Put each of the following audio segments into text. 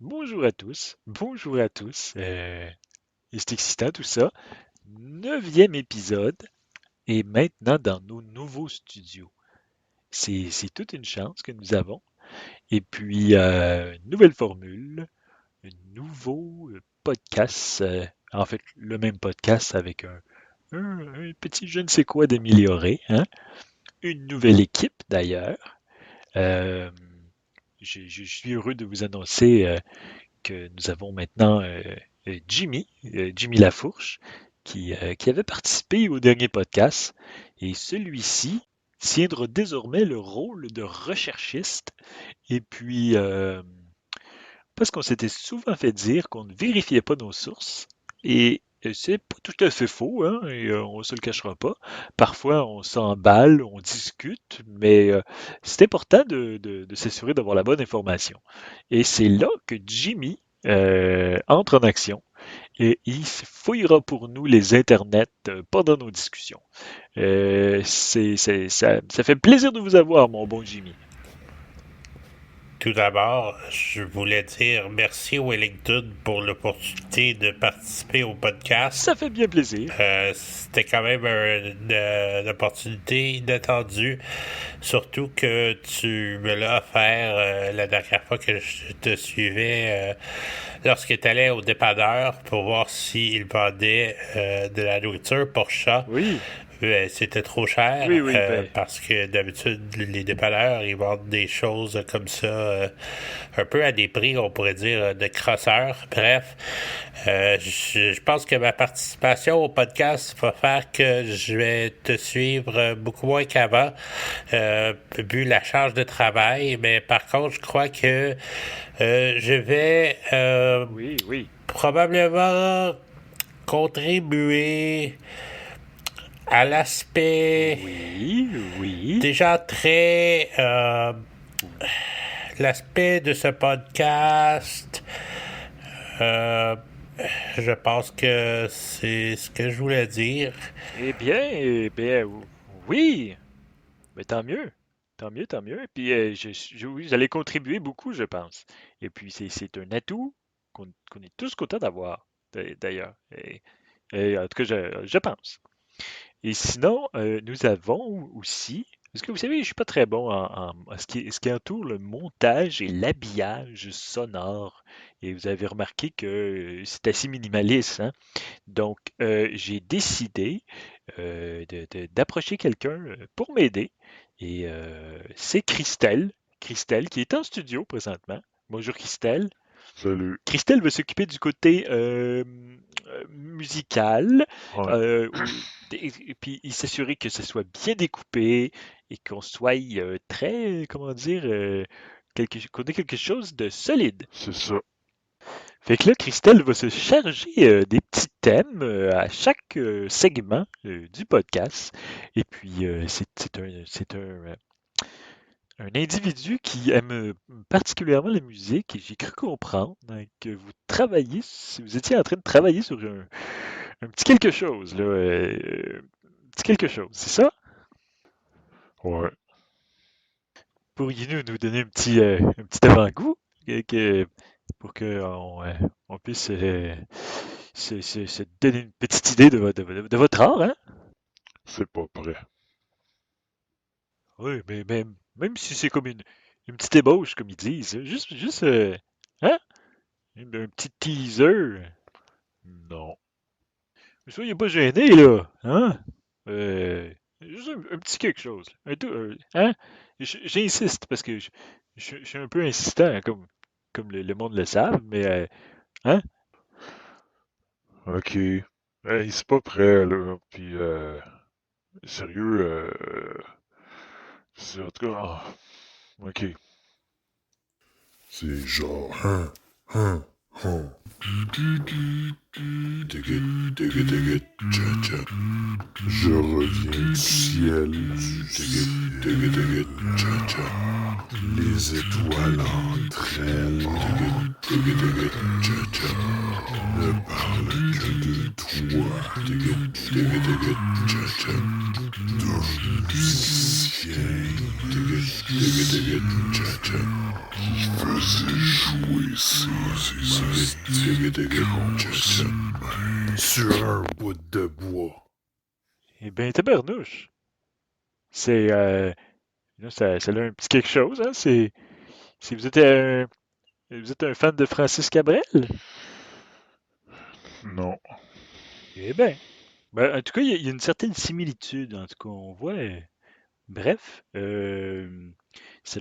Bonjour à tous, bonjour à tous. C'est excitant tout ça. Neuvième épisode et maintenant dans nos nouveaux studios. C'est toute une chance que nous avons. Et puis, nouvelle formule, un nouveau podcast. En fait, le même podcast avec un petit je ne sais quoi d'amélioré, hein. Une nouvelle équipe d'ailleurs. Euh, je suis heureux de vous annoncer que nous avons maintenant Jimmy Lafourche, qui avait participé au dernier podcast. Et celui-ci tiendra désormais le rôle de recherchiste. Et puis, parce qu'on s'était souvent fait dire qu'on ne vérifiait pas nos sources. Et c'est pas tout à fait faux, hein, et on se le cachera pas. Parfois, on s'emballe, on discute, mais c'est important de s'assurer d'avoir la bonne information. Et c'est là que Jimmy entre en action et il fouillera pour nous les internets pendant nos discussions. Ça fait plaisir de vous avoir, mon bon Jimmy. Tout d'abord, je voulais dire merci Wellington pour l'opportunité de participer au podcast. Ça fait bien plaisir. C'était quand même une opportunité inattendue, surtout que tu me l'as offert la dernière fois que je te suivais lorsque tu allais au dépanneur pour voir s'il vendait de la nourriture pour chat. Oui, C'était trop cher oui, ben, parce que d'habitude, les dépanneurs, ils vendent des choses comme ça, un peu à des prix, on pourrait dire, de crosseurs. Bref, je pense que ma participation au podcast va faire que je vais te suivre beaucoup moins qu'avant, vu la charge de travail. Mais par contre, je crois que je vais oui, probablement contribuer à l'aspect oui. déjà très l'aspect de ce podcast, euh, je pense que c'est ce que je voulais dire. Eh bien, oui, mais tant mieux. Tant mieux. Et puis, oui, vous allez contribuer beaucoup, je pense. Et puis, c'est un atout qu'on est tous contents d'avoir, d'ailleurs. Et en tout cas, je pense. Et sinon, nous avons aussi, parce que vous savez, je suis pas très bon en ce qui entoure le montage et l'habillage sonore. Et vous avez remarqué que c'est assez minimaliste, hein? Donc, j'ai décidé d'approcher quelqu'un pour m'aider. Et c'est Christelle. Christelle qui est en studio présentement. Bonjour Christelle. Salut. Christelle va s'occuper du côté musical, Ouais. et puis il s'assurer que ce soit bien découpé et qu'on soit très, comment dire, qu'on ait quelque chose de solide. C'est ça. Fait que là, Christelle va se charger des petits thèmes à chaque segment du podcast. Et puis, c'est un individu qui aime particulièrement la musique et j'ai cru comprendre que vous étiez en train de travailler sur un petit quelque chose, là, un petit quelque chose, c'est ça? Ouais. Pourriez-vous nous donner un petit avant-goût pour qu'on puisse se donner une petite idée de votre art, hein? C'est pas prêt. Oui, mais même si c'est comme une petite ébauche, comme ils disent, juste hein? Un petit teaser. Non. Mais soyez pas gênés, là, hein? Euh, juste un petit quelque chose. Hein? J'insiste parce que je suis un peu insistant, hein, comme le monde le savent, mais hein? Ok. Hey, c'est pas prêt, là. Puis, sérieux, en tout cas, ok. C'est genre, tcha. Je reviens du ciel, tcha. Les étoiles entre elles. Ne parle que de toi. D'un musicien qui faisait jouer ses grosses mains sur un bout de bois. Eh bien, tabarnouche. C'est. Là, ça a un petit quelque chose, hein? Vous êtes un fan de Francis Cabrel? Non. Eh bien. Ben, en tout cas, il y a une certaine similitude. En tout cas, on voit. Bref, ça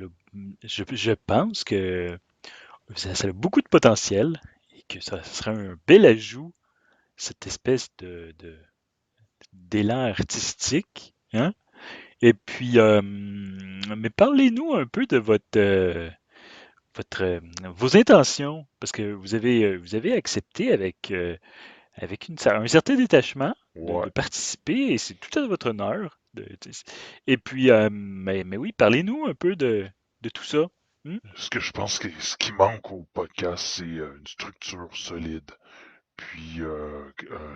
je pense que ça a beaucoup de potentiel et que ça serait un bel ajout, cette espèce d'élan artistique, hein? Et puis, mais parlez-nous un peu de vos intentions, parce que vous avez accepté avec un certain détachement de Ouais. participer et c'est tout à votre honneur. Et puis, mais oui, parlez-nous un peu de tout ça. Hmm? Ce que je pense que ce qui manque au podcast, c'est une structure solide. Puis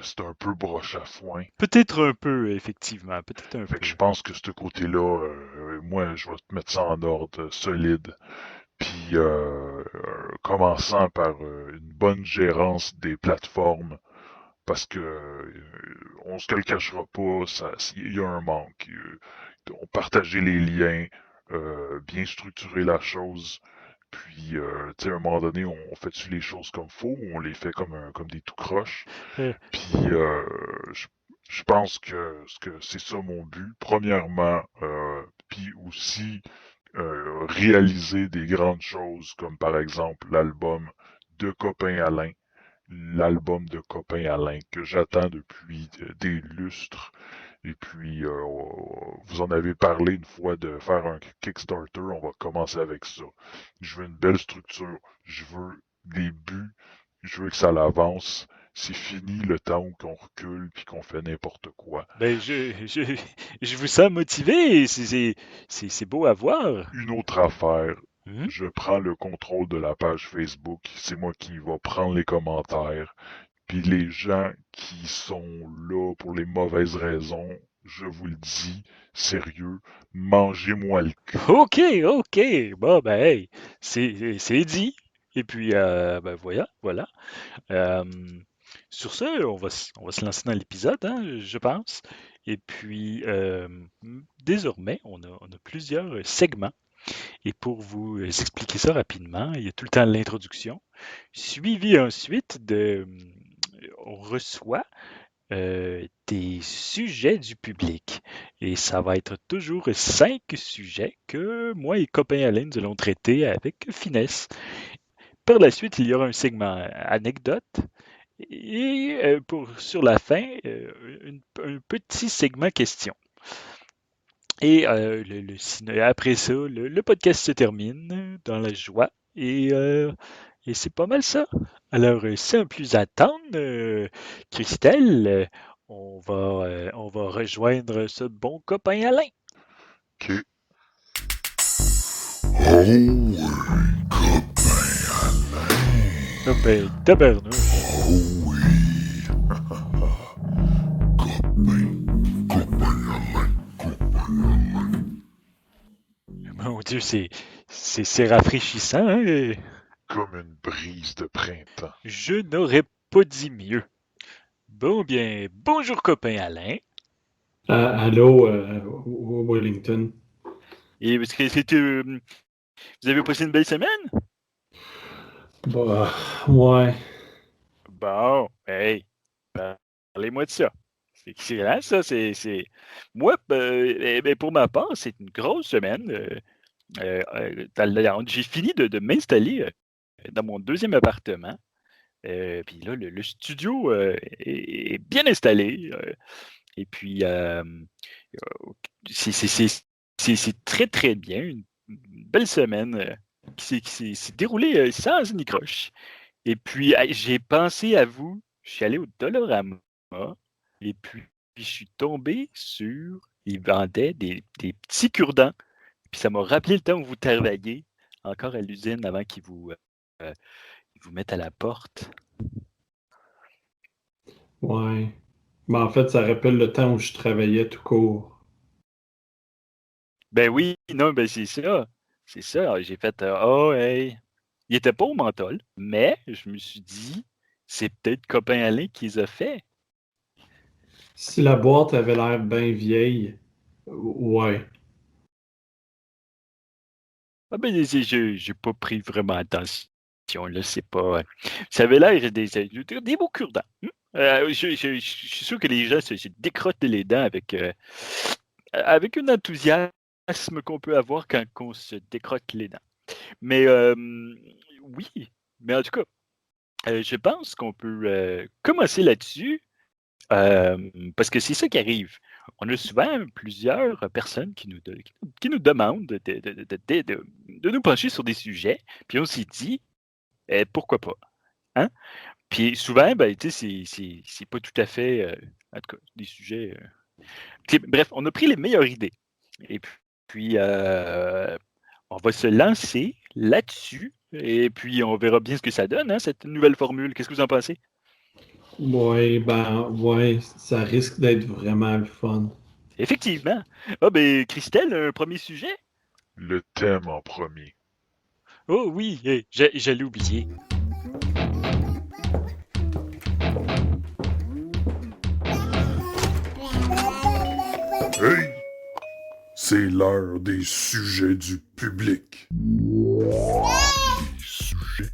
c'est un peu broche à foin. Peut-être un peu, effectivement, peut-être un Fait que peu. je pense que ce côté-là, moi, je vais te mettre ça en ordre solide. Puis commençant par une bonne gérance des plateformes, parce que on se le cachera pas, il y a un manque. On partageait les liens, bien structurer la chose. Puis, tu sais, à un moment donné, on fait-tu les choses comme faut ou on les fait comme des tout croches? Euh, Puis, je, je pense que c'est ça mon but. Premièrement, puis aussi réaliser des grandes choses, comme par exemple l'album de Copain Alain, l'album de Copain Alain que j'attends depuis des lustres. Et puis, vous en avez parlé une fois de faire un Kickstarter, on va commencer avec ça. Je veux une belle structure, je veux des buts, je veux que ça l'avance. C'est fini le temps où qu'on recule puis qu'on fait n'importe quoi. ben, je vous sens motivé, et c'est beau à voir. Une autre affaire, Hmm? je prends le contrôle de la page Facebook, c'est moi qui va prendre les commentaires. Puis les gens qui sont là pour les mauvaises raisons, je vous le dis, sérieux, mangez-moi le cul. Ok, ok. Bon, ben, hey, c'est dit. Et puis, ben, voilà. Euh, sur ce, on va se lancer dans l'épisode, hein, je pense. Et puis, désormais, on a plusieurs segments. Et pour vous expliquer ça rapidement, il y a tout le temps l'introduction, suivi ensuite on reçoit des sujets du public. Et ça va être toujours 5 sujets que moi et copain Alain nous allons traiter avec finesse. Par la suite, il y aura un segment anecdote et sur la fin, un petit segment question. Et après ça, le podcast se termine dans la joie et c'est pas mal ça. Alors, sans plus attendre, Christelle, on va rejoindre ce bon copain Alain. Ok. Oh oui, copain Alain. Ah ben, tabarnouche. Oh oui. Copain Alain. Mon Dieu, c'est rafraîchissant, hein? Comme une brise de printemps. Je n'aurais pas dit mieux. Bon, bien, bonjour copain Alain. Allô, Wellington. Et parce que vous avez passé une belle semaine? Bah, ouais. Bon, hey, parlez-moi de ça. C'est excellent, ça. Moi, ben, pour ma part, c'est une grosse semaine. J'ai fini de m'installer dans mon deuxième appartement. Puis là, le studio est bien installé. Et puis, c'est c'est- c'est- c'est très, très bien. Une belle semaine qui s'est déroulée sans une croche. Et puis, j'ai pensé à vous. Je suis allé au Dollarama et puis je suis tombé sur. Ils vendaient des petits cure-dents. Puis ça m'a rappelé le temps où vous travailliez encore à l'usine avant qu'ils vous ils vous mettent à la porte. Ouais. Mais en fait, ça rappelle le temps où je travaillais tout court. Ben oui, non, ben c'est ça. C'est ça. J'ai fait oh hey. Il était pas au menthol, mais je me suis dit, c'est peut-être copain Alain qui les a fait. Si la boîte avait l'air bien vieille, ouais. Ah ben j'ai pas pris vraiment attention. Là, c'est pas. Ça avait l'air des beaux cure-dents. Je suis sûr que les gens se décrottent les dents avec un enthousiasme qu'on peut avoir quand on se décrotte les dents. Mais oui, mais en tout cas, je pense qu'on peut commencer là-dessus parce que c'est ça qui arrive. On a souvent plusieurs personnes qui nous demandent de nous pencher sur des sujets, puis on s'est dit, pourquoi pas? Hein? Puis souvent, ben, tu sais, c'est pas tout à fait, en tout cas, des sujets. Bref, on a pris les meilleures idées. Et puis, on va se lancer là-dessus. Et puis, on verra bien ce que ça donne, hein, cette nouvelle formule. Qu'est-ce que vous en pensez? Ouais, ça risque d'être vraiment le fun. Effectivement. Ah, ben, Christelle, un premier sujet? Le thème en premier. Oh oui, j'allais oublier. Hey! C'est l'heure des sujets du public. Les sujets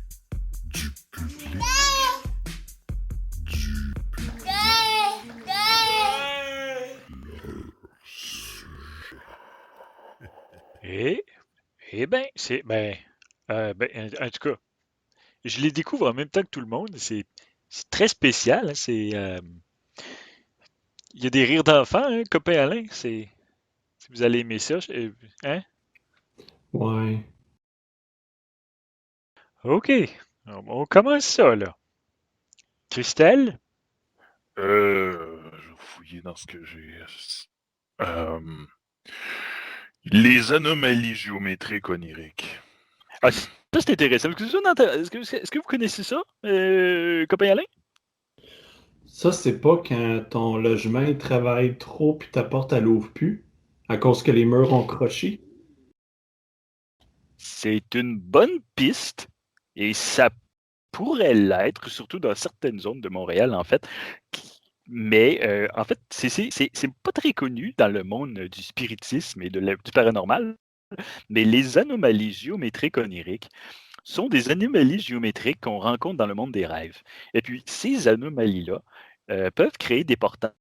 du public. Eh, eh ben, en tout cas, je les découvre en même temps que tout le monde. C'est très spécial, hein, il y a des rires d'enfants, hein, copain Alain. Si vous allez aimer ça, hein? Ouais. OK. On commence ça, là. Christelle? Je vais fouiller dans ce que j'ai. Euh, les anomalies géométriques oniriques. Ah, ça, c'est intéressant. Est-ce que vous connaissez ça, copain Alain? Ça, c'est pas quand ton logement il travaille trop puis ta porte elle ouvre plus à cause que les murs ont croché. C'est une bonne piste et ça pourrait l'être, surtout dans certaines zones de Montréal, en fait. Mais en fait, c'est pas très connu dans le monde du spiritisme et du paranormal, mais les anomalies géométriques oniriques sont des anomalies géométriques qu'on rencontre dans le monde des rêves. Et puis, ces anomalies-là peuvent créer des portails.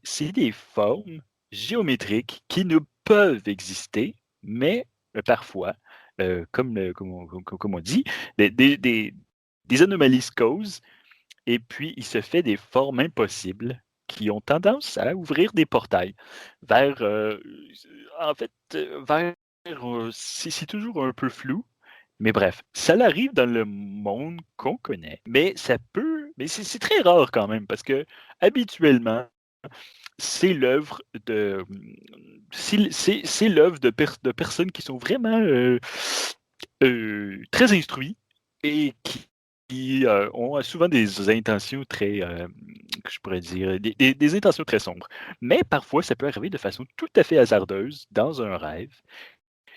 C'est des formes géométriques qui ne peuvent exister, mais parfois, comme on dit, des anomalies se causent et puis il se fait des formes impossibles qui ont tendance à ouvrir des portails vers, en fait, vers, c'est toujours un peu flou, mais bref, ça arrive dans le monde qu'on connaît, mais mais c'est très rare quand même parce que habituellement, c'est l'œuvre c'est l'œuvre de personnes qui sont vraiment très instruits et qui ont souvent des intentions très, que je pourrais dire, des intentions très sombres. Mais parfois, ça peut arriver de façon tout à fait hasardeuse dans un rêve.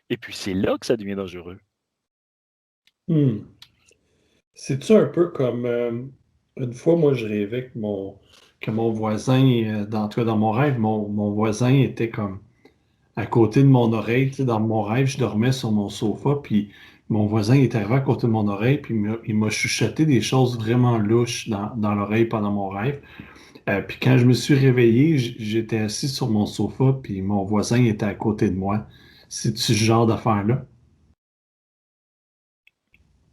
Et puis, c'est là que ça devient dangereux. Hmm. C'est-tu un peu comme une fois, moi, je rêvais que mon voisin, dans mon rêve, mon voisin était comme à côté de mon oreille. Tu sais, dans mon rêve, je dormais sur mon sofa, puis mon voisin est arrivé à côté de mon oreille, puis il m'a chuchoté des choses vraiment louches dans l'oreille pendant mon rêve. Puis quand je me suis réveillé, j'étais assis sur mon sofa, puis mon voisin était à côté de moi. C'est-tu ce genre d'affaire-là?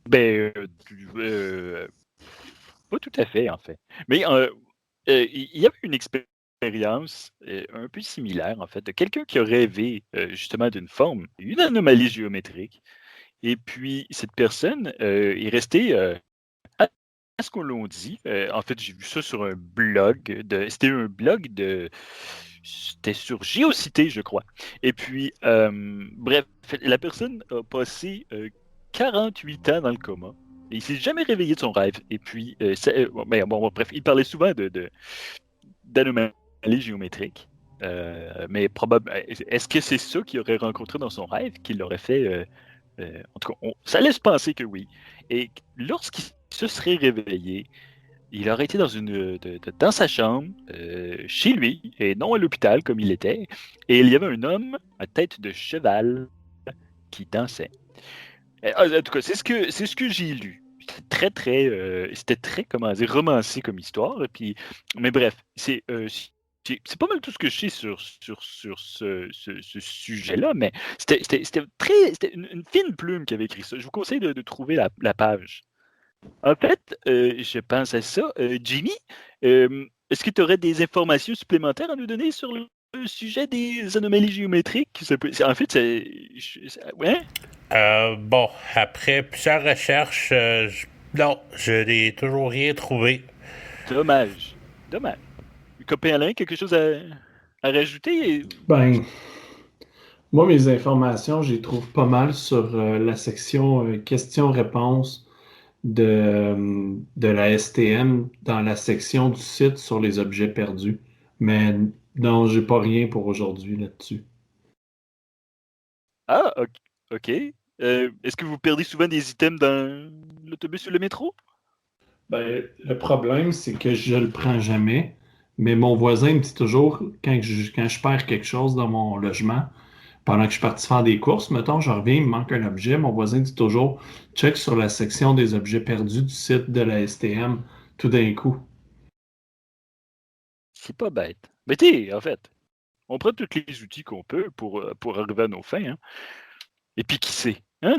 Ben, pas tout à fait, en fait. Mais il y avait une expérience un peu similaire, en fait, de quelqu'un qui a rêvé justement d'une forme, une anomalie géométrique. Et puis, cette personne est restée à ce qu'on l'on dit. En fait, j'ai vu ça sur un blog c'était un blog c'était sur Géocité, je crois. Et puis, bref, la personne a passé 48 ans dans le coma. Il s'est jamais réveillé de son rêve. Et puis, bref, il parlait souvent d'anomalies géométriques. Mais probablement, est-ce que c'est ça qu'il aurait rencontré dans son rêve qui l'aurait fait en tout cas, ça laisse penser que oui. Et lorsqu'il se serait réveillé, il aurait été dans sa chambre, chez lui, et non à l'hôpital comme il était. Et il y avait un homme à tête de cheval qui dansait. En tout cas, c'est ce que j'ai lu. C'était très, comment dire, romancé comme histoire. Et puis, mais bref, c'est pas mal tout ce que je sais sur ce sujet-là, mais c'était une fine plume qui avait écrit ça. Je vous conseille de trouver la page. En fait, je pense à ça. Jimmy, est-ce que tu aurais des informations supplémentaires à nous donner sur le sujet des anomalies géométriques? En fait, ouais? Bon, après plusieurs recherches, non, je n'ai toujours rien trouvé. Dommage. Dommage. Copain Alain, quelque chose à rajouter? Ben, moi, mes informations, j'y trouve pas mal sur la section questions-réponses de la STM dans la section du site sur les objets perdus. Mais non, j'ai pas rien pour aujourd'hui là-dessus. Ah, ok. Est-ce que vous perdez souvent des items dans l'autobus ou le métro? Ben, le problème, c'est que je le prends jamais, mais mon voisin me dit toujours, quand je perds quelque chose dans mon logement, pendant que je suis parti faire des courses, mettons, je reviens, il me manque un objet, mon voisin dit toujours, check sur la section des objets perdus du site de la STM, tout d'un coup. C'est pas bête. Mais tu en fait, on prend tous les outils qu'on peut pour arriver à nos fins, hein. Et puis qui sait, hein?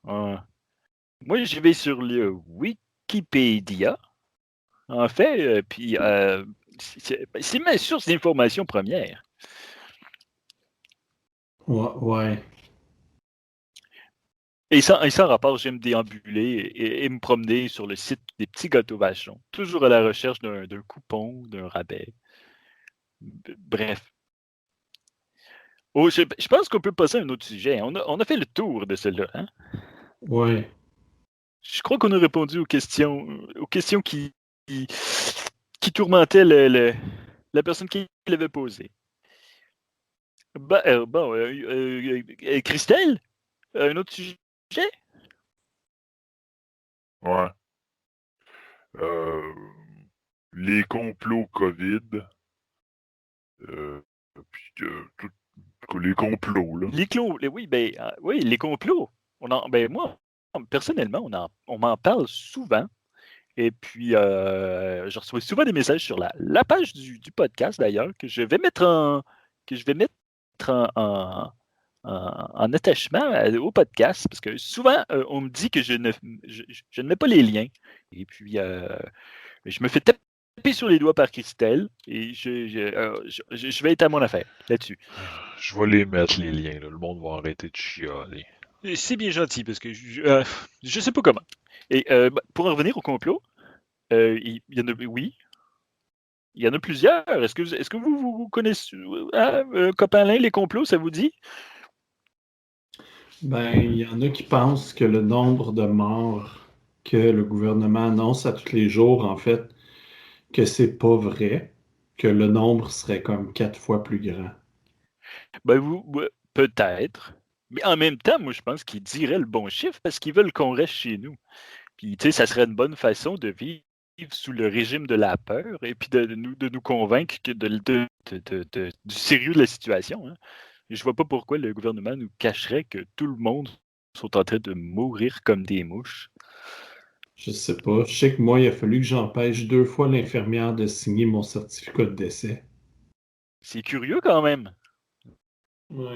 Moi, je vais sur le Wikipédia, en fait, puis c'est ma source d'information première. Ouais. Et sans rapport, j'aime déambuler et me promener sur le site des petits gâteaux vachons, toujours à la recherche d'un coupon, d'un rabais. Bref. Oh, je pense qu'on peut passer à un autre sujet. On a fait le tour de celle-là, hein? Ouais. Je crois qu'on a répondu aux questions qui tourmentaient la personne qui l'avait posée. Christelle, un autre sujet? Ouais. Les complots COVID. Puis les complots, là. Oui, les complots. Moi, personnellement, on m'en parle souvent. Et puis, je reçois souvent des messages sur la page du podcast, d'ailleurs, que je vais mettre en attachement au podcast, parce que souvent, on me dit que je ne mets pas les liens. Et puis, je me fais taper sur les doigts par Christelle, et je vais être à mon affaire là-dessus. Je vais les mettre, les liens, là. Le monde va arrêter de chialer. C'est bien gentil, parce que je sais pas comment. Et pour en revenir au complot, il y en a, oui, il y en a plusieurs. Est-ce que vous connaissez, copain Alain, les complots, ça vous dit? Ben, il y en a qui pensent que le nombre de morts que le gouvernement annonce à tous les jours, en fait, que c'est pas vrai, que le nombre serait comme 4 fois plus grand. Ben, peut-être. Mais en même temps, moi, je pense qu'ils diraient le bon chiffre parce qu'ils veulent qu'on reste chez nous. Puis, tu sais, ça serait une bonne façon de vivre sous le régime de la peur et puis de nous convaincre du sérieux de la situation, hein. Je vois pas pourquoi le gouvernement nous cacherait que tout le monde sont en train de mourir comme des mouches. Je sais pas. Je sais que moi, il a fallu que j'empêche 2 fois l'infirmière de signer mon certificat de décès. C'est curieux quand même. Ouais.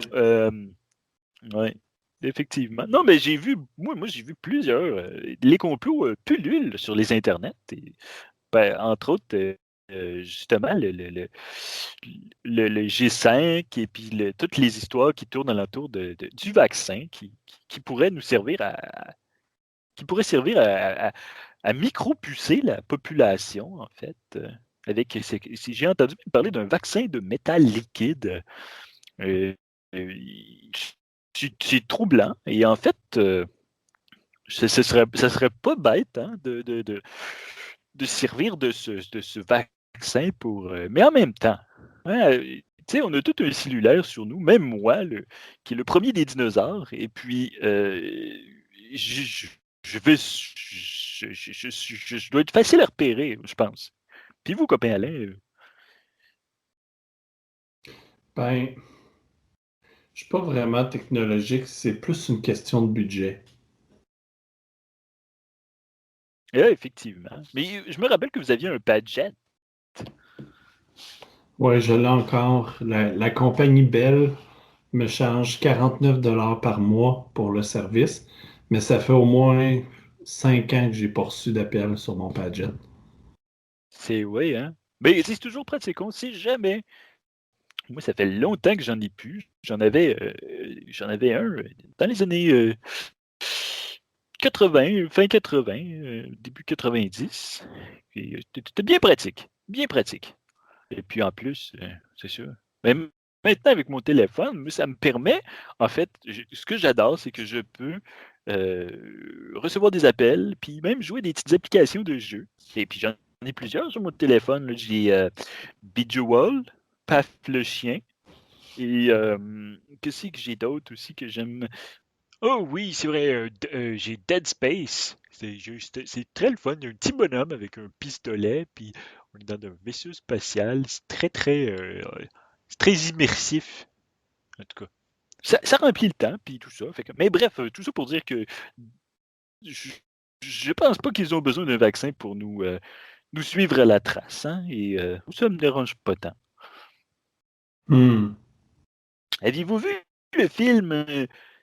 Ouais, effectivement. Non, mais moi j'ai vu plusieurs. Les complots pullulent sur les internets. Entre autres, justement, le G5 et puis toutes les histoires qui tournent alentour du vaccin qui pourrait nous servir qui pourrait servir à micro-pucer la population, en fait. Si j'ai entendu parler d'un vaccin de métal liquide. Euh, c'est troublant. Et en fait, ça serait pas bête hein, de servir de ce vaccin pour. Mais en même temps, hein, tu sais, on a tout un cellulaire sur nous, même moi, qui est le premier des dinosaures, et puis je vais. Je dois être facile à repérer, je pense. Puis vous, copain Alain, Ben, je suis pas vraiment technologique, c'est plus une question de budget. effectivement. Mais je me rappelle que vous aviez un Padjet. Ouais, je l'ai encore. La compagnie Bell me charge 49 $ par mois pour le service, mais ça fait au moins 5 ans que j'ai pas reçu d'appel sur mon Padget. C'est oui, hein. Mais c'est toujours pratique, on sait jamais. Moi, ça fait longtemps que j'en ai plus. J'en avais un dans les années 80, fin 80, début 90. Et, c'était bien pratique. Bien pratique. Et puis en plus, c'est sûr. Mais maintenant, avec mon téléphone, moi, ça me permet, en fait, ce que j'adore, c'est que je peux recevoir des appels, puis même jouer des petites applications de jeux. Et puis j'en ai plusieurs sur mon téléphone. Là. J'ai Bejeweled, Paf le chien, et qu'est-ce que j'ai d'autre aussi que j'aime? Oh oui, c'est vrai, j'ai Dead Space. C'est très le fun. Il y a un petit bonhomme avec un pistolet, puis on est dans un vaisseau spatial. C'est très immersif, en tout cas. Ça remplit le temps, puis tout ça. Mais bref, tout ça pour dire que je, je pense pas qu'ils ont besoin d'un vaccin pour nous suivre à la trace, hein, et ça me dérange pas tant. Hmm. Avez-vous vu le film?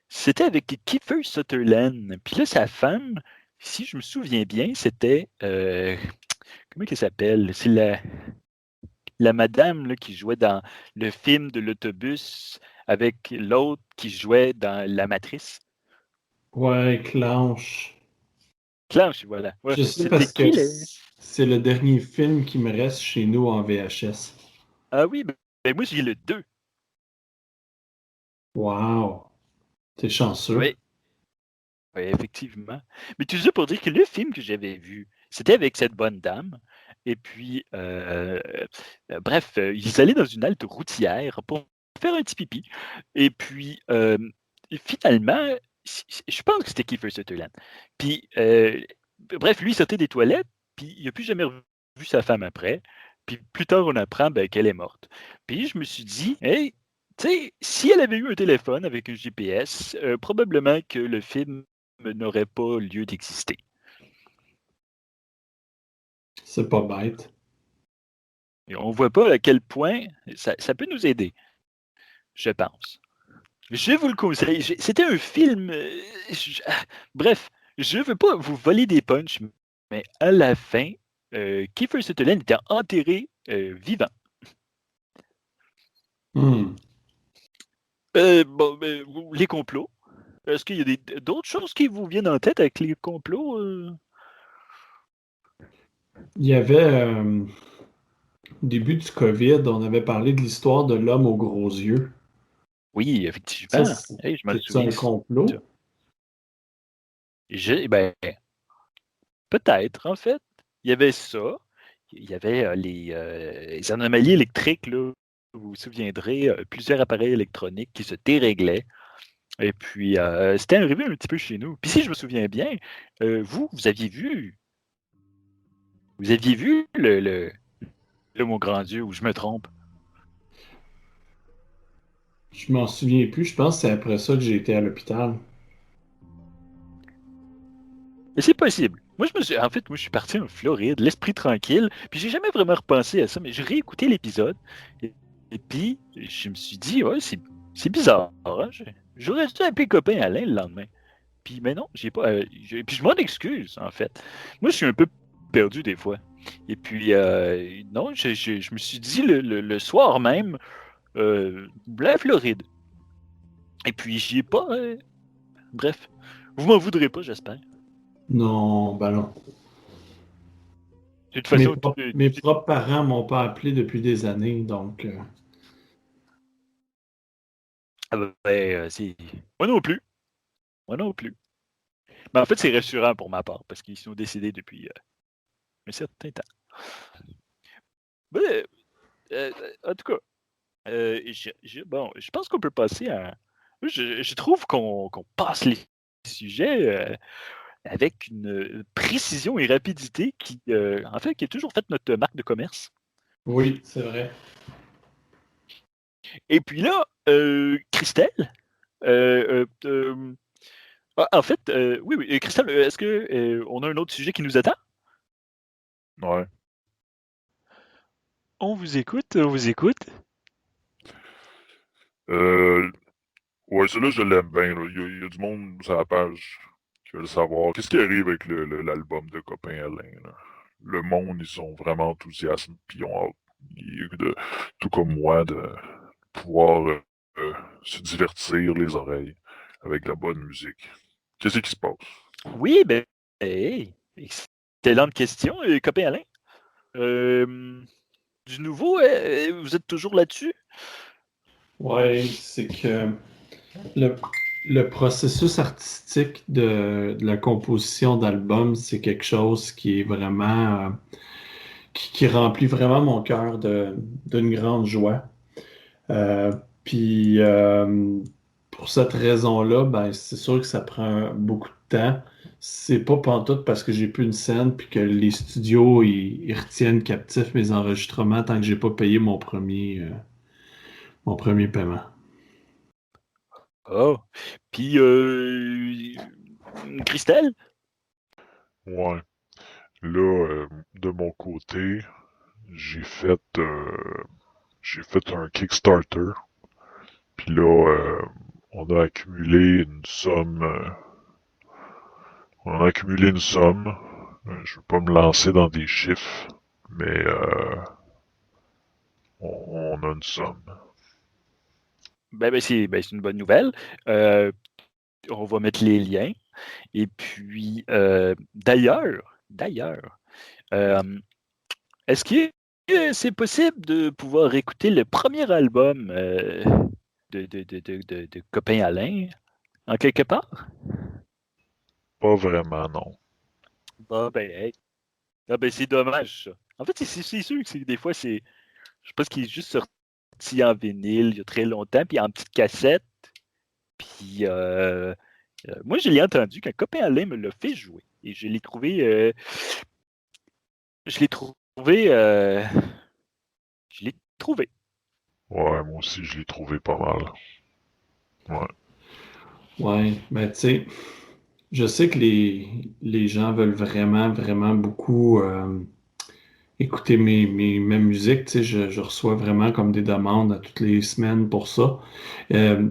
C'était avec Kiefer Sutherland. Puis là, sa femme, si je me souviens bien, c'était. Comment elle s'appelle? C'est la madame là, qui jouait dans le film de l'autobus avec l'autre qui jouait dans La Matrice. Ouais, Clanche. Clanche, voilà. Ouais. Je sais C'était parce que qui, là? c'est le dernier film qui me reste chez nous en VHS. Ah oui, ben moi, j'ai le 2. Wow, t'es chanceux. Oui, oui, effectivement. Mais tout ça pour dire que le film que j'avais vu, c'était avec cette bonne dame. Et puis, bref, ils allaient dans une halte routière pour faire un petit pipi. Et puis, finalement, je pense que c'était Kiefer Sutherland. Puis, bref, lui, il sortait des toilettes, puis il n'a plus jamais revu sa femme après. Puis plus tard, on apprend ben, qu'elle est morte. Puis je me suis dit, hey, tu sais, si elle avait eu un téléphone avec un GPS, probablement que le film n'aurait pas lieu d'exister. C'est pas bête. Et on ne voit pas à quel point ça peut nous aider, je pense. Je vous le conseille. C'était un film. Bref, je ne veux pas vous voler des punchs, mais à la fin, Kiefer Sutherland était enterré vivant. Hmm. Bon, les complots. Est-ce qu'il y a d'autres choses qui vous viennent en tête avec les complots? Il y avait, au début du COVID, on avait parlé de l'histoire de l'homme aux gros yeux. Oui, Ça, effectivement. Hey, je me c'est souviens. un complot? Ben, peut-être, en fait. Il y avait ça. Il y avait les anomalies électriques, là. Vous vous souviendrez, plusieurs appareils électroniques qui se déréglaient. Et puis, c'était arrivé un petit peu chez nous. Puis si je me souviens bien, vous aviez vu le mot grand Dieu, ou je me trompe? Je m'en souviens plus. Je pense que c'est après ça que j'ai été à l'hôpital. Mais c'est possible. En fait, moi, je suis parti en Floride, l'esprit tranquille, puis j'ai jamais vraiment repensé à ça, mais j'ai réécouté l'épisode, et puis je me suis dit, ouais, c'est bizarre, hein? J'aurais dû appeler copain Alain le lendemain. Puis, mais non, j'ai pas. Puis je m'en excuse, en fait. Moi, je suis un peu perdu des fois. Et puis, non, je me suis dit le soir même, la Floride. Et puis, j'y ai pas. Bref, vous m'en voudrez pas, j'espère. Non, ben non. De toute Mes, façon, mes propres parents m'ont pas appelé depuis des années, donc ah ben, c'est. Moi non plus. Moi non plus. Mais en fait, c'est rassurant pour ma part, parce qu'ils sont décédés depuis un certain temps. Mais, en tout cas, bon, je pense qu'on peut passer à... Je trouve qu'on passe les sujets avec une précision et rapidité qui, en fait, qui a toujours fait notre marque de commerce. Oui, c'est vrai. Et puis là, Christelle, en fait, oui, Christelle, est-ce que on a un autre sujet qui nous attend? Ouais. On vous écoute, on vous écoute. Ouais, celui-là, je l'aime bien. Là. Il y a du monde sur la page qui veut le savoir. Qu'est-ce qui arrive avec l'album de Copain Alain? Là? Le monde, ils sont vraiment enthousiastes, puis ils ont hâte, tout comme moi, de pouvoir se divertir les oreilles avec de la bonne musique. Qu'est-ce qui se passe? Oui, ben, hey, excellente question, copain Alain. Du nouveau, vous êtes toujours là-dessus? Ouais, c'est que le, le processus artistique de la composition d'albums, c'est quelque chose qui est vraiment, qui remplit vraiment mon cœur d'une grande joie. Euh, puis pour cette raison-là, ben, c'est sûr que ça prend beaucoup de temps. C'est pas pantoute parce que j'ai plus une scène puis que les studios ils retiennent captifs mes enregistrements tant que j'ai pas payé mon premier paiement. Oh. Puis, Christelle? Ouais. Là, de mon côté, j'ai fait j'ai fait un Kickstarter. Puis là, on a accumulé une somme. On a accumulé une somme. Je veux pas me lancer dans des chiffres, mais on a une somme. Ben, c'est une bonne nouvelle. On va mettre les liens. Et puis, d'ailleurs, euh, est-ce que c'est possible de pouvoir écouter le premier album de Copain Alain en quelque part? Pas vraiment, non. Ah ben, hey. Ah ben, c'est dommage, ça. En fait, c'est sûr que des fois, je pense qu'il est juste sorti en vinyle il y a très longtemps, puis en petite cassette. Puis moi, je l'ai entendu qu'un copain Alain me l'a fait jouer. Et je l'ai trouvé, je l'ai trouvé. Ouais, moi aussi, je l'ai trouvé pas mal. Ouais. Ouais, ben tu sais, je sais que les gens veulent vraiment, vraiment beaucoup écouter ma musique. Tu sais, je reçois vraiment comme des demandes à toutes les semaines pour ça. Euh,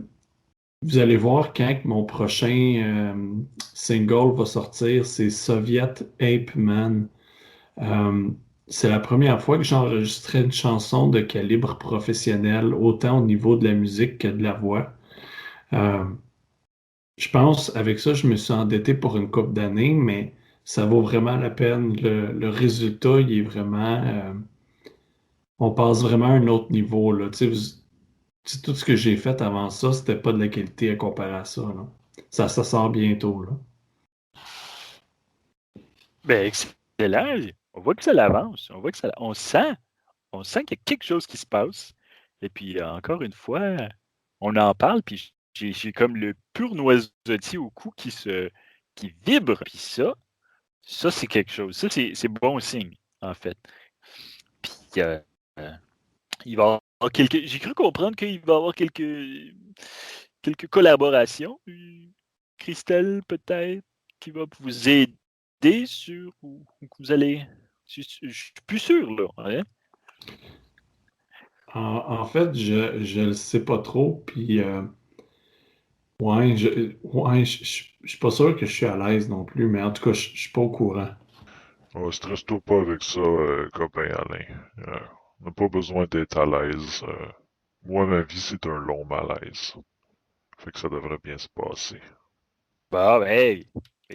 Vous allez voir quand mon prochain single va sortir, c'est Soviet Ape Man. Euh, c'est la première fois que j'enregistrais une chanson de calibre professionnel, autant au niveau de la musique que de la voix. Euh, je pense, avec ça, je me suis endetté pour une couple d'années, mais ça vaut vraiment la peine. Le résultat, il est vraiment... on passe vraiment à un autre niveau, là. Tu sais, tout ce que j'ai fait avant ça, c'était pas de la qualité à comparer à ça, là. Ça sort bientôt, là. Ben, excellent. On voit que ça l'avance. On voit que on sent qu'il y a quelque chose qui se passe. Et puis, encore une fois, on en parle, puis j'ai comme le pur noisetier au cou qui vibre. Puis ça, c'est quelque chose. Ça, c'est bon signe, en fait. Puis, euh, il va y avoir j'ai cru comprendre qu'il va y avoir quelques collaborations. Christelle, peut-être, qui va vous aider ou que vous allez. Je suis plus sûr, là. Hein? En fait, je le sais pas trop, puis je suis pas sûr que je suis à l'aise non plus, mais en tout cas, je suis pas au courant. Ouais, stresse-toi pas avec ça, copain Alain. On n'a pas besoin d'être à l'aise. Moi, ma vie, c'est un long malaise. Fait que ça devrait bien se passer. Bah, hey,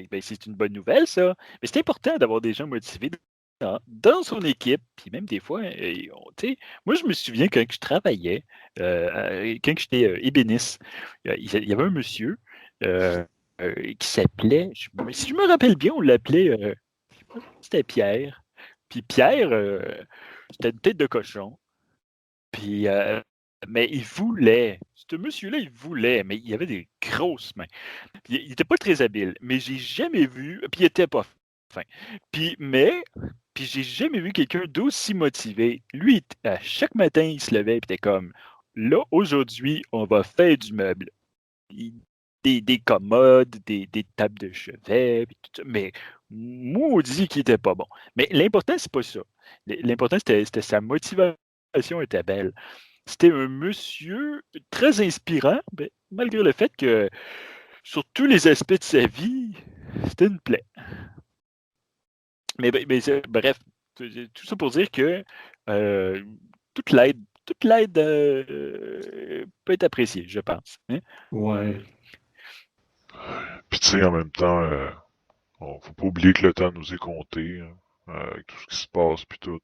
ben, c'est une bonne nouvelle, ça. Mais c'est important d'avoir des gens motivés dans son équipe, puis même des fois, tu sais, moi, je me souviens quand je travaillais, quand j'étais ébéniste, il y avait un monsieur, euh, qui s'appelait, si je me rappelle bien, on l'appelait, je pense que c'était Pierre. Puis Pierre, c'était une tête de cochon. Puis, mais il voulait. Ce monsieur-là, il voulait, mais il avait des grosses mains. Puis, il n'était pas très habile, mais j'ai jamais vu. Puis il était pas fin. Puis j'ai jamais vu quelqu'un d'aussi motivé. Lui, à chaque matin, il se levait et était comme là, aujourd'hui, on va faire du meuble. Des commodes, des tables de chevet, puis tout ça. Mais maudit qu'il était pas bon. Mais l'important, c'est pas ça. L'important, c'était sa motivation était belle. C'était un monsieur très inspirant, malgré le fait que sur tous les aspects de sa vie, c'était une plaie. Mais bref, tout ça pour dire que toute l'aide peut être appréciée, je pense. Hein? Ouais. Puis tu sais, en même temps, faut pas oublier que le temps nous est compté, hein, avec tout ce qui se passe, puis tout.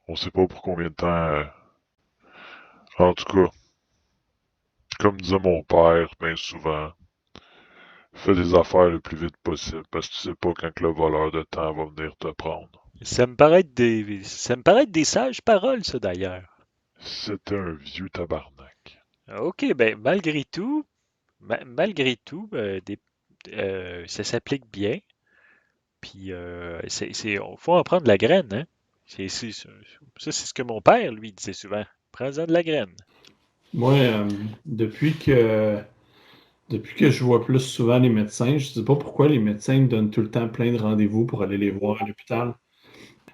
On sait pas pour combien de temps. En tout cas, comme disait mon père, bien souvent, fais des affaires le plus vite possible, parce que tu sais pas quand que le voleur de temps va venir te prendre. Ça me paraît être des sages paroles, ça d'ailleurs. C'était un vieux tabarnak. OK, ben malgré tout, ça s'applique bien. Puis faut en prendre la graine, hein. Ça, c'est ce que mon père, lui, disait souvent. Prends-en de la graine. Moi, depuis que je vois plus souvent les médecins, je ne sais pas pourquoi les médecins me donnent tout le temps plein de rendez-vous pour aller les voir à l'hôpital.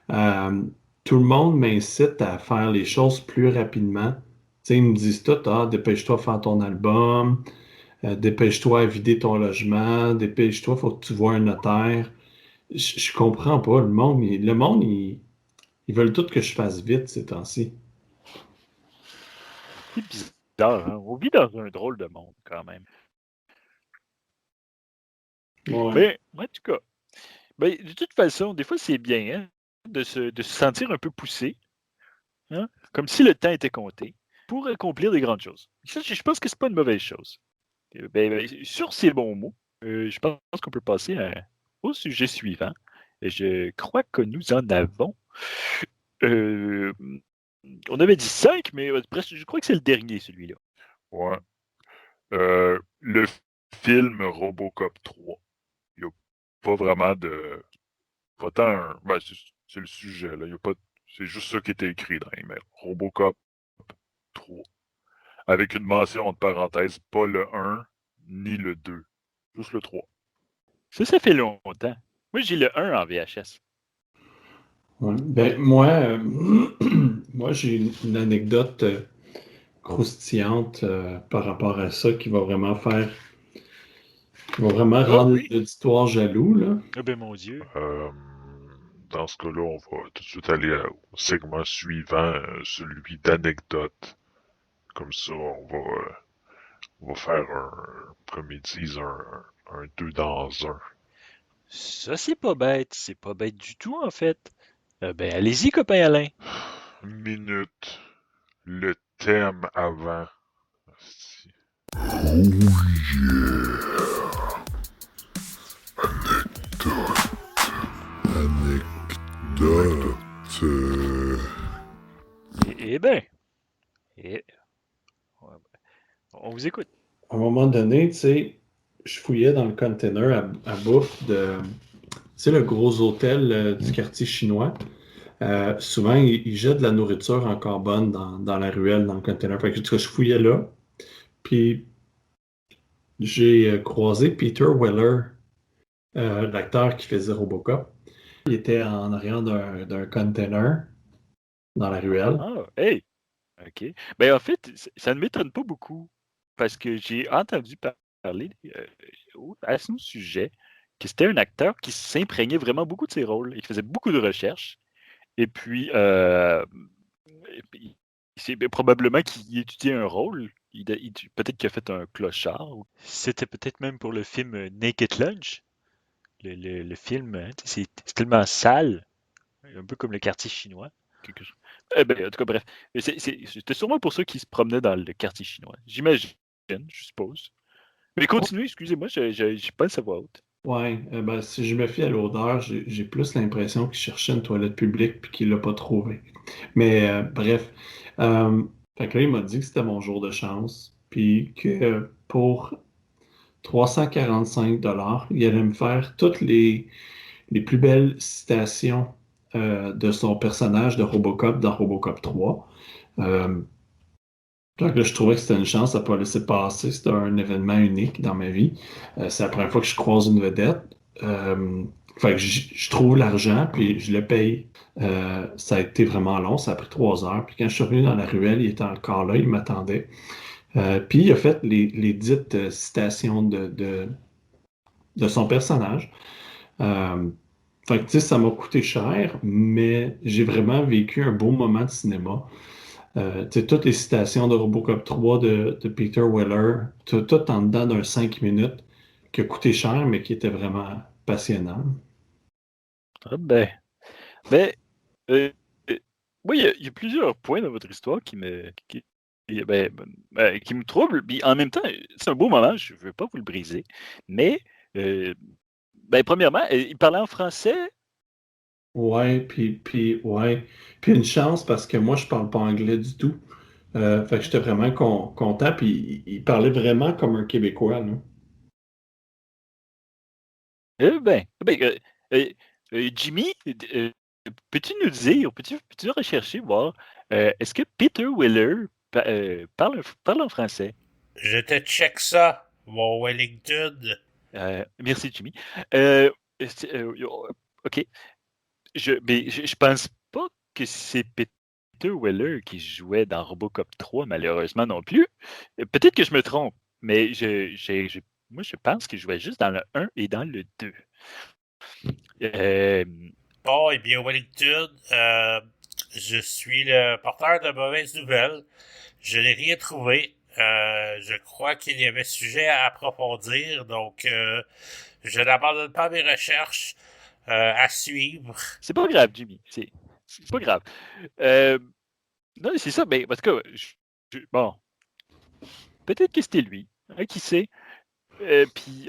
Euh, Tout le monde m'incite à faire les choses plus rapidement. Tu sais, ils me disent tout, dépêche-toi à faire ton album, dépêche-toi à vider ton logement, dépêche-toi, faut que tu vois un notaire. Je comprends pas. Ils veulent tout que je fasse vite ces temps-ci. C'est bizarre, hein? On vit dans un drôle de monde, quand même. Ouais. Mais, en tout cas, de toute façon, des fois, c'est bien, hein, de se sentir un peu poussé, hein, comme si le temps était compté, pour accomplir des grandes choses. Ça, je pense que c'est pas une mauvaise chose. Sur ces bons mots, je pense qu'on peut passer au sujet suivant. Je crois que nous en avons. euh, on avait dit 5, mais presque, je crois que c'est le dernier, celui-là. Ouais. Le film Robocop 3. Il n'y a pas vraiment de. Pas tant un. Ben, c'est le sujet, là. Y a pas... C'est juste ça qui était écrit dans les mails. Robocop 3. Avec une mention entre parenthèses, pas le 1 ni le 2. Juste le 3. Ça fait longtemps. Moi, j'ai le 1 en VHS. Ouais. Ben, moi, moi j'ai une anecdote croustillante par rapport à ça qui va vraiment rendre oui. l'auditoire jaloux, là. Ah ben mon Dieu. Dans ce cas-là, on va tout de suite aller au segment suivant, celui d'anecdotes. Comme ça, on va faire comme ils disent, un 2 dans un. Ça, c'est pas bête. C'est pas bête du tout, en fait. Allez-y, copain Alain. Minute. Le thème avant. Si. Anecdote. Eh ben, eh, on vous écoute. À un moment donné, tu sais, je fouillais dans le container à bouffe de, tu sais, le gros hôtel du quartier chinois. Souvent, ils jettent de la nourriture encore bonne dans la ruelle, dans le container. Fait que, en tout cas, je fouillais là. Puis, j'ai croisé Peter Weller, l'acteur qui faisait Robocop. Il était en arrière d'un container dans la ruelle. Ah, hey, OK. Ben, en fait, ça ne m'étonne pas beaucoup parce que j'ai entendu parler à son sujet que c'était un acteur qui s'imprégnait vraiment beaucoup de ses rôles et qui faisait beaucoup de recherches. Et puis, c'est probablement qu'il étudiait un rôle. Peut-être qu'il a fait un clochard. C'était peut-être même pour le film Naked Lunch. Le film, hein, c'est tellement sale, un peu comme le quartier chinois. Quelque chose. En tout cas, bref. C'était sûrement pour ça qu'il se promenait dans le quartier chinois. J'imagine, je suppose. Mais continuez, excusez-moi, je pense à voix haute. Ouais, ben, si je me fie à l'odeur, j'ai plus l'impression qu'il cherchait une toilette publique puis qu'il l'a pas trouvée. Mais bref, fait que là, il m'a dit que c'était mon jour de chance, puis que pour 345 $, il allait me faire toutes les plus belles citations de son personnage de Robocop dans Robocop 3. Euh, donc là, je trouvais que c'était une chance à ne pas laisser passer. C'était un événement unique dans ma vie. C'est la première fois que je croise une vedette. Euh, Fait que je trouve l'argent, puis je le paye. Ça a été vraiment long, ça a pris 3 heures. Puis quand je suis revenu dans la ruelle, il était encore là, il m'attendait. Puis il a fait les dites citations de son personnage. Euh, Fait que, tu sais, ça m'a coûté cher, mais j'ai vraiment vécu un beau moment de cinéma. Tu sais, toutes les citations de Robocop 3 de Peter Weller, tout en dedans d'un 5 minutes, qui a coûté cher, mais qui était vraiment passionnant. Ah ben, euh, euh, moi, il y a plusieurs points dans votre histoire qui me troublent. Puis en même temps, c'est un beau moment, je ne veux pas vous le briser. Mais, euh, premièrement, il parlait en français. Ouais, ouais. Puis une chance parce que moi, je parle pas anglais du tout. Fait que j'étais vraiment content. Puis il parlait vraiment comme un Québécois, là. Ben, euh, Jimmy, peux-tu nous dire, peux-tu rechercher, voir, est-ce que Peter Weller parle en français? Je te check ça, mon Wellington. Merci, Jimmy. Euh, OK. Je pense pas que c'est Peter Weller qui jouait dans Robocop 3, malheureusement non plus. Peut-être que je me trompe, mais moi, je pense qu'il jouait juste dans le 1 et dans le 2. Euh, Bon, eh bien, Wellington, je suis le porteur de mauvaises nouvelles. Je n'ai rien trouvé. Je crois qu'il y avait sujet à approfondir, donc je n'abandonne pas mes recherches à suivre. c'est pas grave, Jimmy. C'est pas grave. Euh, non, c'est ça. Mais en tout cas, bon, peut-être que c'était lui. Hein, qui sait? Puis,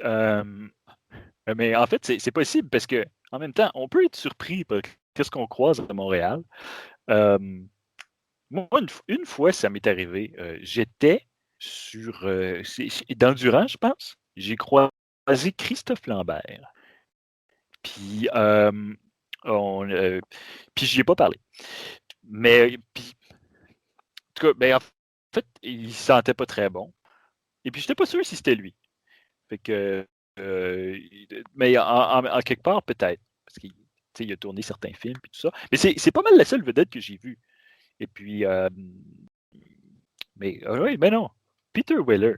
mais en fait, c'est possible parce que en même temps, on peut être surpris par qu'est-ce qu'on croise à Montréal. Euh, Moi, une fois, ça m'est arrivé. J'étais dans Durand, je pense. J'ai croisé Christophe Lambert. Puis, puis j'y ai pas parlé. Mais, puis, en tout cas, en fait, il se sentait pas très bon. Et puis, j'étais pas sûr si c'était lui. Fait que, mais en quelque part, peut-être. Parce qu'il a tourné certains films et tout ça. Mais c'est pas mal la seule vedette que j'ai vue. Et puis, mais oui, mais non. Peter Weller.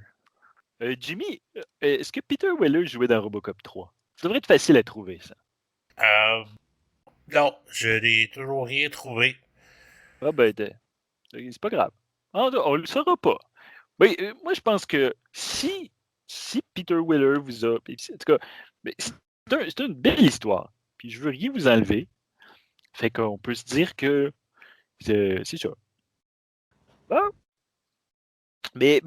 Jimmy, est-ce que Peter Weller jouait dans Robocop 3? Ça devrait être facile à trouver, ça. Euh, non, je n'ai toujours rien trouvé. Ah ben, c'est pas grave. On le saura pas. Mais moi, je pense que si Peter Weller vous a... En tout cas, mais c'est une belle histoire. Puis je veux rien vous enlever. Fait qu'on peut se dire que c'est ça. Ah, mais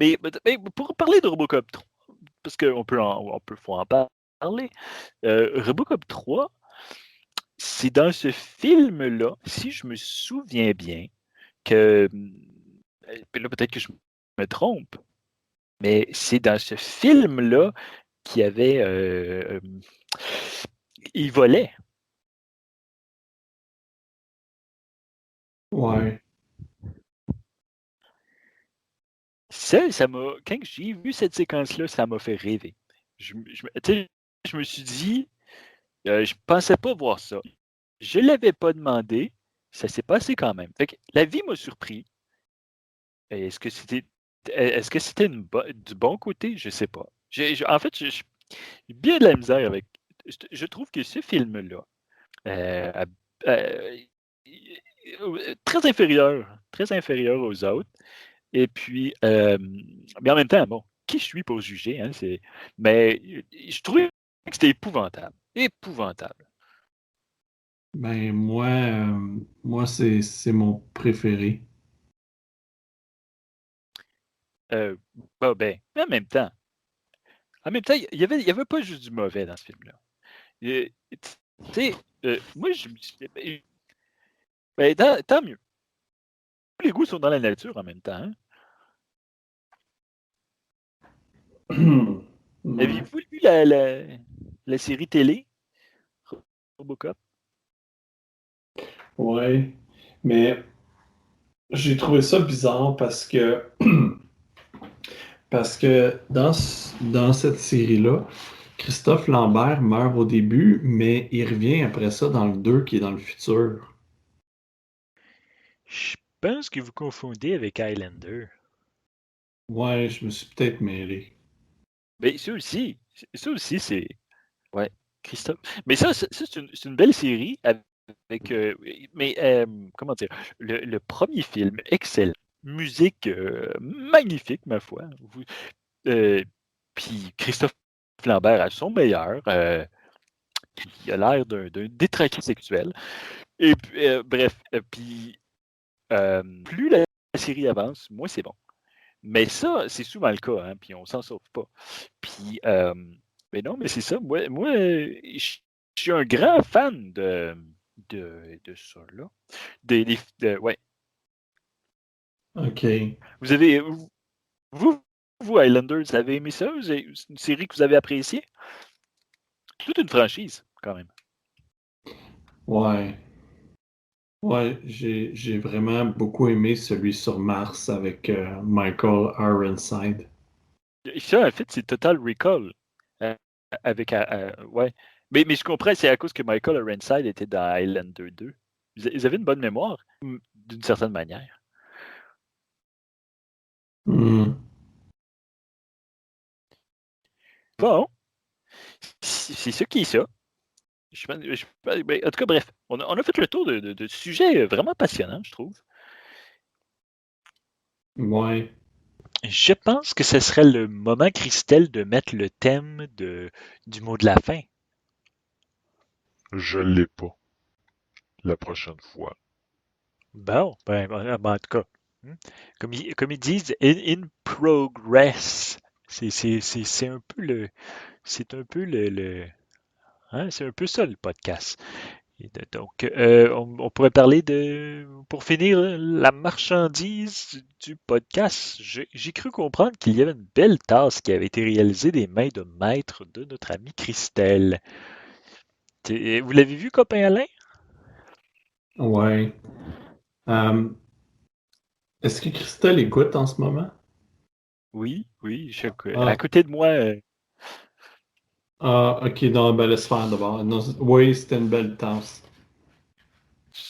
pour parler de Robocop 3, parce faut en parler. Robocop 3, c'est dans ce film-là, si je me souviens bien, que puis là peut-être que je me trompe, mais c'est dans ce film-là qu'il y avait il volait. Ouais. Ça m'a quand j'ai vu cette séquence-là, ça m'a fait rêver. Tu sais, je me suis dit, je pensais pas voir ça. Je l'avais pas demandé, ça s'est passé quand même. Fait que la vie m'a surpris. Est-ce que c'était du bon côté? Je sais pas. En fait, j'ai bien de la misère avec. Je trouve que ce film-là, euh, euh, très inférieur aux autres. Et puis, mais en même temps, bon, qui je suis pour juger, hein, mais je trouvais que c'était épouvantable. Épouvantable. Ben, moi c'est mon préféré. Euh, mais en même temps, En même temps, il y avait pas juste du mauvais dans ce film-là. Tu sais, moi, je me dis, ben, tant mieux. Tous les goûts sont dans la nature en même temps. Hein? Ouais. Avez-vous vu la série télé Robocop? Ouais. Mais j'ai trouvé ça bizarre parce que dans cette série-là, Christophe Lambert meurt au début, mais il revient après ça dans le 2 qui est dans le futur. Je pense que vous confondez avec Highlander. Ouais, je me suis peut-être mêlé. Mais ça aussi, c'est. Ouais, Christophe. Mais ça, c'est une belle série avec. Mais, comment dire, le premier film, excellent. Musique magnifique, ma foi. Euh, Puis Christophe Lambert à son meilleur. Il a l'air d'un détraqué sexuel. Et puis, bref, puis plus la série avance, moins c'est bon. Mais ça, c'est souvent le cas, hein, puis on s'en sauve pas. Puis, mais non, mais c'est ça. Moi, je suis un grand fan de ça, là. Ouais. OK. Vous avez, vous, Highlanders, vous avez aimé ça? C'est une série que vous avez appréciée? Toute une franchise, quand même. Ouais. Ouais, j'ai vraiment beaucoup aimé celui sur Mars avec Michael Ironside. Ça, en fait, c'est Total Recall. euh, avec, ouais. Mais je comprends, c'est à cause que Michael Ironside était dans Highlander 2. Ils avaient une bonne mémoire, d'une certaine manière. Hmm. Bon, c'est ça qui est ça. Ben, en tout cas, bref, on a fait le tour de sujets vraiment passionnants, je trouve. Ouais. Je pense que ce serait le moment, Christelle, de mettre le thème du mot de la fin. Je l'ai pas la prochaine fois. Bon, en tout cas, comme ils disent, in progress. C'est un peu hein, c'est un peu ça le podcast. Donc, on pourrait parler pour finir, la marchandise du podcast. J'ai cru comprendre qu'il y avait une belle tasse qui avait été réalisée des mains de maître de notre ami Christelle. Vous l'avez vu, copain Alain? Ouais. Euh, est-ce que Christelle écoute en ce moment? Oui, à Ah, côté de moi, ok, non, ben laisse faire d'abord. Non, oui, c'était une belle tasse.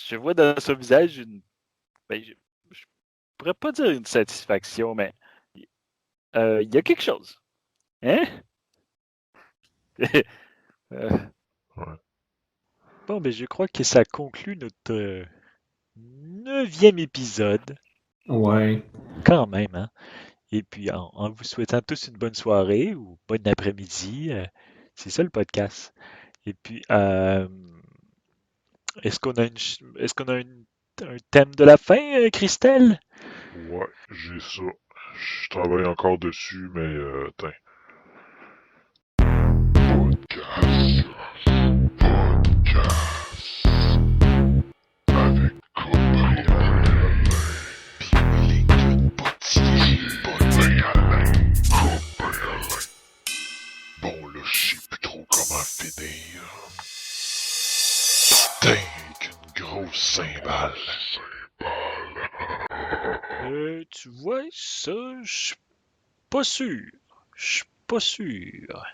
je vois dans son visage ben, je pourrais pas dire une satisfaction, mais il y a quelque chose. Hein? Euh, Ouais. bon, ben, je crois que ça conclut notre 9e épisode, Ouais. quand même, hein? Et puis, en vous souhaitant tous une bonne soirée ou bon après-midi, c'est ça le podcast. Et puis, est-ce qu'on a un thème de la fin, Christelle? Ouais, j'ai ça. Je travaille encore dessus, mais tiens. Podcast. Podcast. Avec copain Alain. Pis Wellington Potier. Copain Alain. Copain Alain. Bon, là, je sais plus trop comment finir. Putain, qu'une grosse cymbale. Tu vois, ça, je suis pas sûr. Je suis pas sûr.